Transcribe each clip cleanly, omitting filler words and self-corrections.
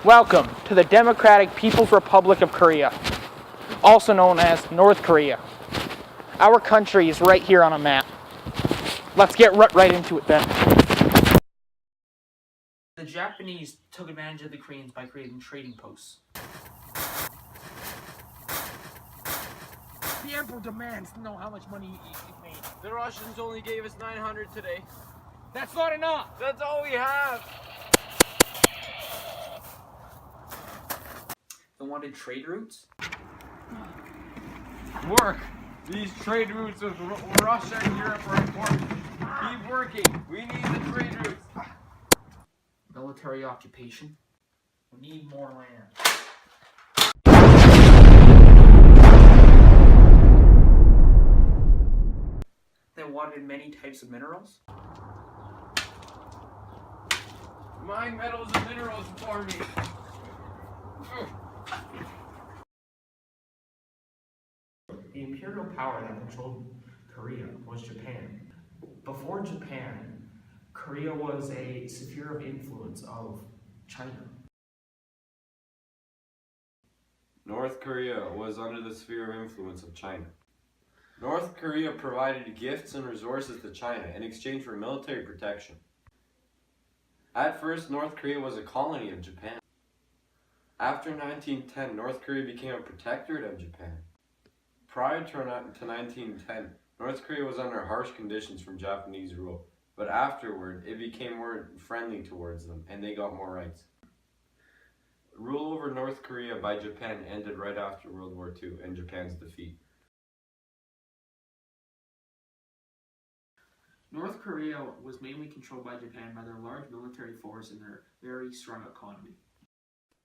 Welcome to the Democratic People's Republic of Korea, also known as North Korea. Our country is right here on a map. Let's get right into it then. The Japanese took advantage of the Koreans by creating trading posts. The emperor demands to know how much money he made. The Russians only gave us 900 today. That's not enough! That's all we have! They wanted trade routes? Work! These trade routes with Russia and Europe are important. Keep working. We need the trade routes. Military occupation? We need more land. They wanted many types of minerals? Mine metals and minerals for me. The imperial power that controlled Korea was Japan. Before Japan, Korea was a sphere of influence of China. North Korea was under the sphere of influence of China. North Korea provided gifts and resources to China in exchange for military protection. At first, North Korea was a colony of Japan. After 1910, North Korea became a protectorate of Japan. Prior to 1910, North Korea was under harsh conditions from Japanese rule, but afterward, it became more friendly towards them, and they got more rights. Rule over North Korea by Japan ended right after World War II and Japan's defeat. North Korea was mainly controlled by Japan by their large military force and their very strong economy.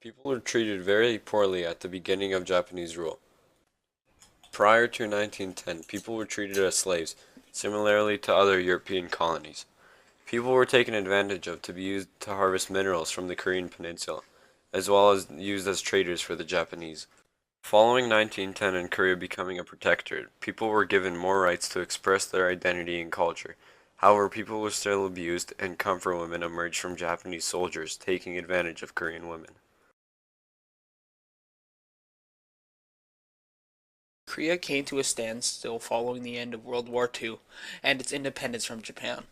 People were treated very poorly at the beginning of Japanese rule. Prior to 1910, people were treated as slaves, similarly to other European colonies. People were taken advantage of to be used to harvest minerals from the Korean peninsula, as well as used as traders for the Japanese. Following 1910 and Korea becoming a protectorate, people were given more rights to express their identity and culture. However, people were still abused, and comfort women emerged from Japanese soldiers taking advantage of Korean women. Korea came to a standstill following the end of World War II and its independence from Japan.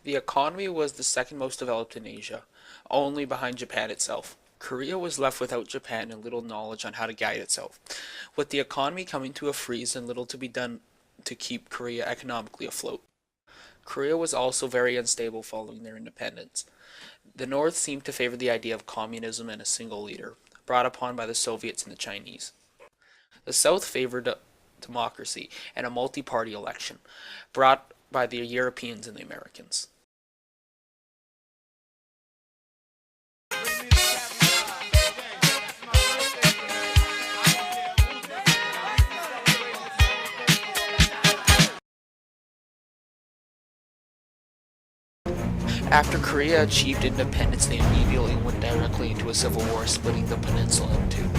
The economy was the second most developed in Asia, only behind Japan itself. Korea was left without Japan and little knowledge on how to guide itself, with the economy coming to a freeze and little to be done to keep Korea economically afloat. Korea was also very unstable following their independence. The North seemed to favor the idea of communism and a single leader, brought upon by the Soviets and the Chinese. The South favored democracy and a multi-party election, brought by the Europeans and the Americans. After Korea achieved independence, they immediately went directly into a civil war, splitting the peninsula in two.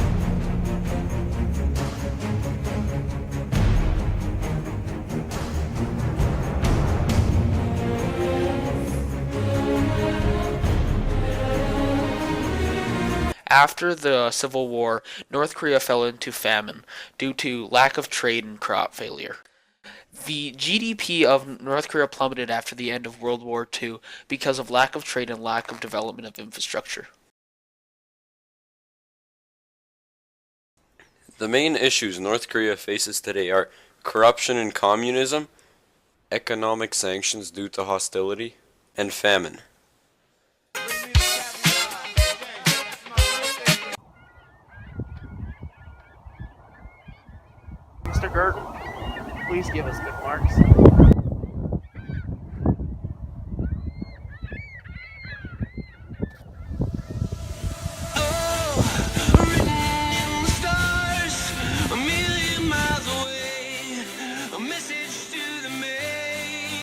After the Civil War, North Korea fell into famine due to lack of trade and crop failure. The GDP of North Korea plummeted after the end of World War II because of lack of trade and lack of development of infrastructure. The main issues North Korea faces today are corruption and communism, economic sanctions due to hostility, and famine. Mr. Gurdon, please give us good marks.